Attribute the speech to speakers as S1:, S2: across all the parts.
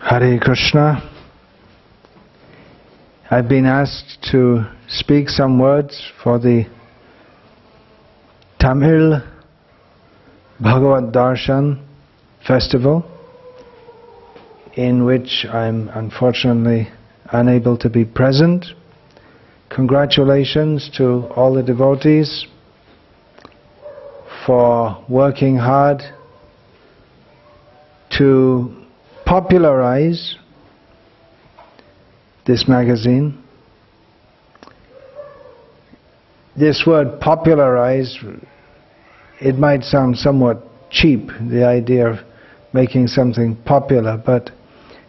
S1: Hare Krishna. I've been asked to speak some words for the Tamil Bhagavad-darshan festival, in which I'm unfortunately unable to be present. Congratulations to all the devotees for working hard to popularize this magazine. This word popularize, it might sound somewhat cheap, the idea of making something popular, but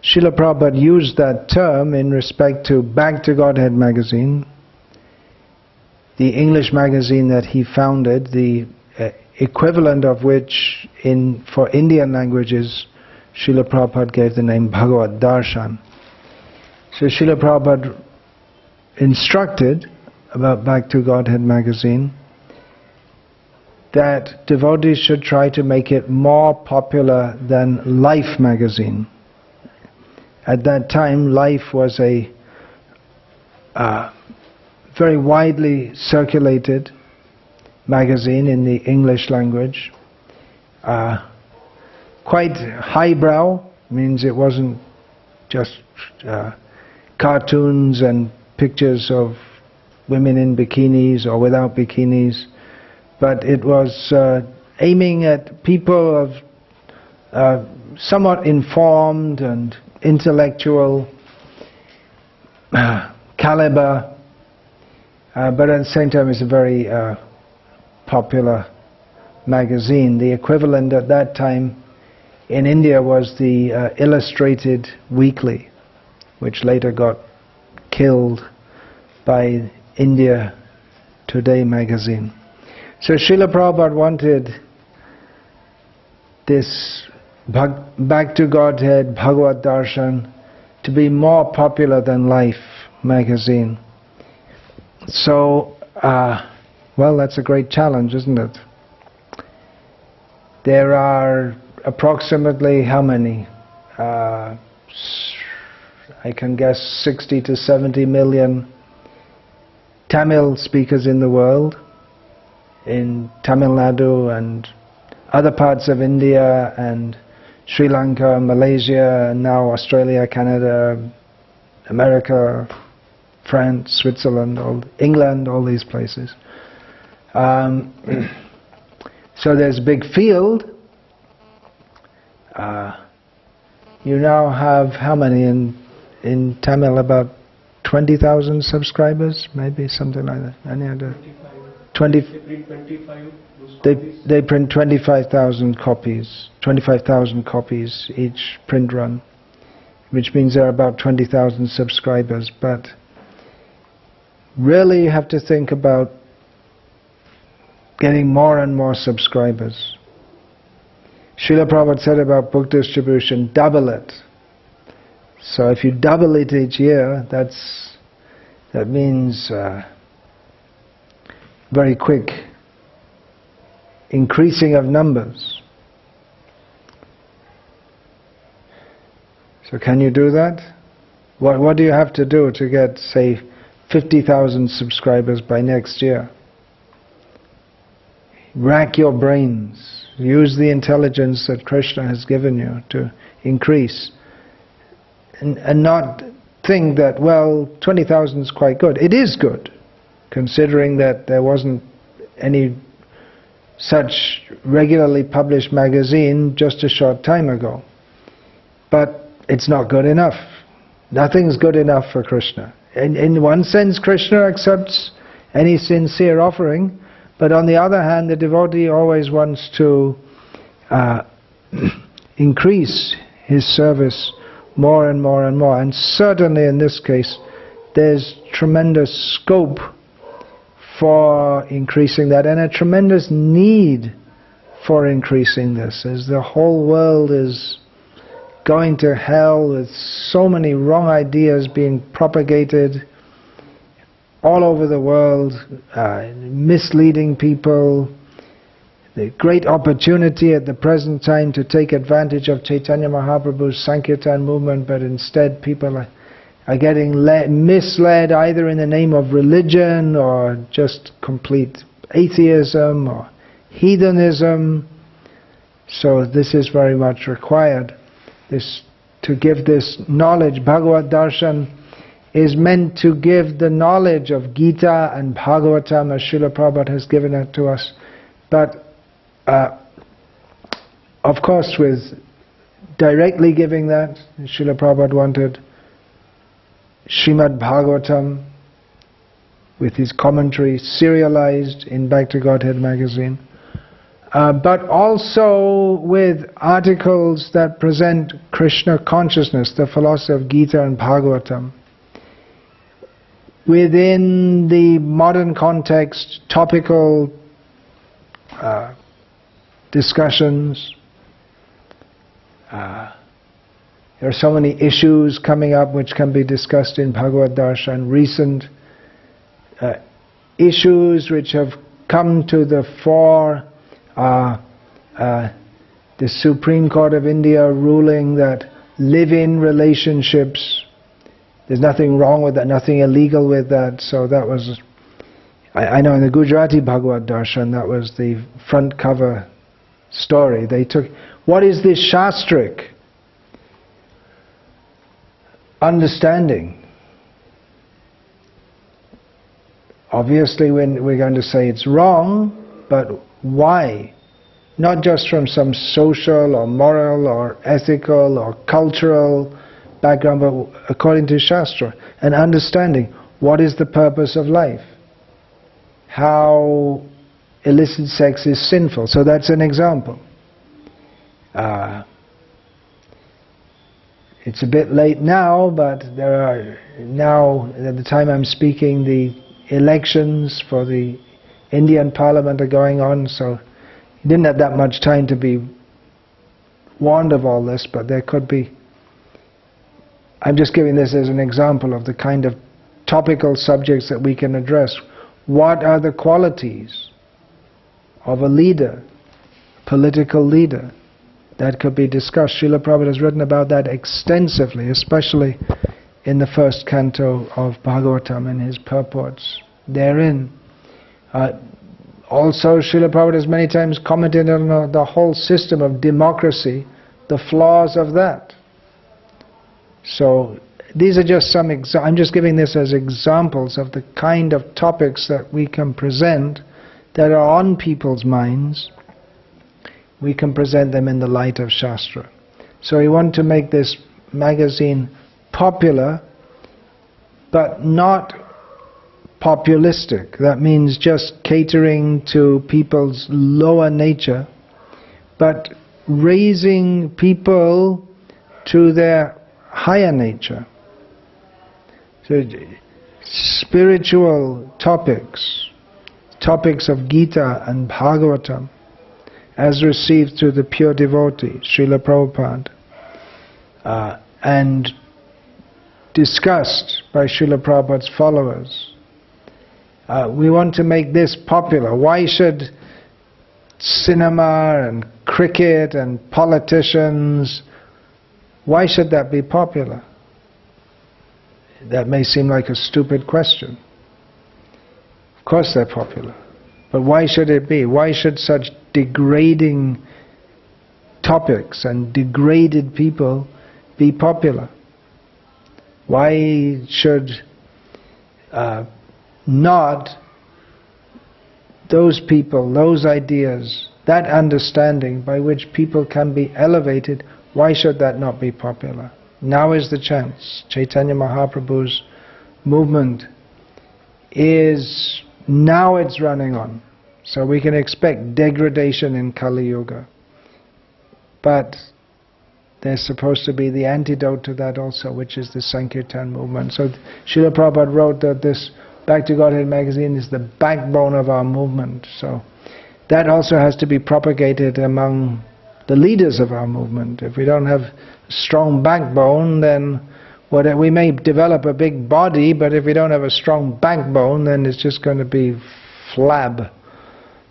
S1: Srila Prabhupada used that term in respect to Back to Godhead magazine, the English magazine that he founded, the equivalent of which for Indian languages Srila Prabhupada gave the name Bhagavad-darshan. So Srila Prabhupada instructed about Back to Godhead magazine that devotees should try to make it more popular than Life magazine. At that time, Life was a very widely circulated magazine in the English language. Quite highbrow, means it wasn't just cartoons and pictures of women in bikinis or without bikinis, but it was aiming at people of somewhat informed and intellectual caliber, but at the same time it's a very popular magazine. The equivalent at that time in India was the Illustrated Weekly, which later got killed by India Today magazine. So Srila Prabhupada wanted this Back to Godhead, Bhagavad-darshan, to be more popular than Life magazine. So, well, that's a great challenge, isn't it? There are approximately how many? I can guess 60 to 70 million Tamil speakers in the world, in Tamil Nadu and other parts of India and Sri Lanka, Malaysia, and now Australia, Canada, America, France, Switzerland, England, all these places. So there's a big field. You now have how many in Tamil? About 20,000 subscribers, maybe something like that. Any other? 25. They print 25,000 copies. 25,000 copies each print run, which means there are about 20,000 subscribers. But really, you have to think about getting more and more subscribers. Srila Prabhupada said about book distribution, double it. So if you double it each year, that means very quick increasing of numbers. So can you do that? What do you have to do to get, say, 50,000 subscribers by next year? Rack your brains. Use the intelligence that Krishna has given you to increase. And not think that, well, 20,000 is quite good. It is good, considering that there wasn't any such regularly published magazine just a short time ago. But it's not good enough. Nothing's good enough for Krishna. In one sense, Krishna accepts any sincere offering, but on the other hand, the devotee always wants to increase his service more and more and more. And certainly in this case, there's tremendous scope for increasing that, and a tremendous need for increasing this, as the whole world is going to hell with so many wrong ideas being propagated all over the world, misleading people, the great opportunity at the present time to take advantage of Chaitanya Mahaprabhu's Sankirtan movement, but instead people are getting misled either in the name of religion or just complete atheism or heathenism. So this is very much required. To give this knowledge. Bhagavad-darshan is meant to give the knowledge of Gita and Bhagavatam as Srila Prabhupada has given it to us. But of course, with directly giving that, Srila Prabhupada wanted Srimad Bhagavatam with his commentary serialized in Back to Godhead magazine. But also with articles that present Krishna consciousness, the philosophy of Gita and Bhagavatam. Within the modern context, topical discussions. There are so many issues coming up which can be discussed in Bhagavad-darshan. Recent issues which have come to the fore. The Supreme Court of India ruling that live-in relationships, there's nothing wrong with that, nothing illegal with that. So that was, I know in the Gujarati Bhagavad-darshan, that was the front cover story. They took, what is this shastric understanding? Obviously we're going to say it's wrong, but why? Not just from some social or moral or ethical or cultural background, but according to Shastra, an understanding what is the purpose of life, how illicit sex is sinful. So that's an example. It's a bit late now, but there are now, at the time I'm speaking, the elections for the Indian Parliament are going on, so he didn't have that much time to be warned of all this, but there could be. I'm just giving this as an example of the kind of topical subjects that we can address. What are the qualities of a leader, political leader? That could be discussed. Srila Prabhupada has written about that extensively, especially in the first canto of Bhagavatam and his purports therein. Also, Srila Prabhupada has many times commented on the whole system of democracy, the flaws of that. So these are just some I'm just giving this as examples of the kind of topics that we can present that are on people's minds. We can present them in the light of Shastra. So we want to make this magazine popular, but not populistic. That means just catering to people's lower nature, but raising people to their higher nature. So spiritual topics, topics of Gita and Bhagavatam, as received through the pure devotee, Srila Prabhupada, and discussed by Srila Prabhupada's followers. We want to make this popular. Why should cinema and cricket and politicians, why should that be popular? That may seem like a stupid question. Of course they're popular. But why should it be? Why should such degrading topics and degraded people be popular? Why should not those people, those ideas, that understanding by which people can be elevated, why should that not be popular? Now is the chance. Chaitanya Mahaprabhu's movement is, now it's running on. So we can expect degradation in Kali Yuga. But there's supposed to be the antidote to that also, which is the Sankirtan movement. So Srila Prabhupada wrote that this Back to Godhead magazine is the backbone of our movement. So that also has to be propagated among the leaders of our movement. If we don't have a strong backbone, then we may develop a big body, but if we don't have a strong backbone, then it's just going to be flab.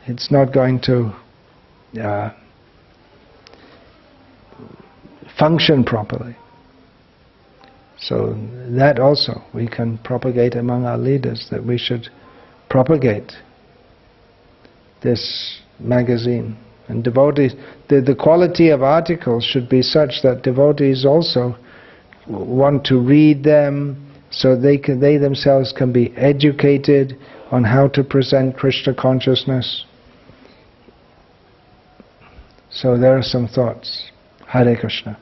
S1: It's not going to function properly. So that also we can propagate among our leaders, that we should propagate this magazine. And devotees, the quality of articles should be such that devotees also want to read them, so they themselves can be educated on how to present Krishna consciousness. So there are some thoughts. Hare Krishna.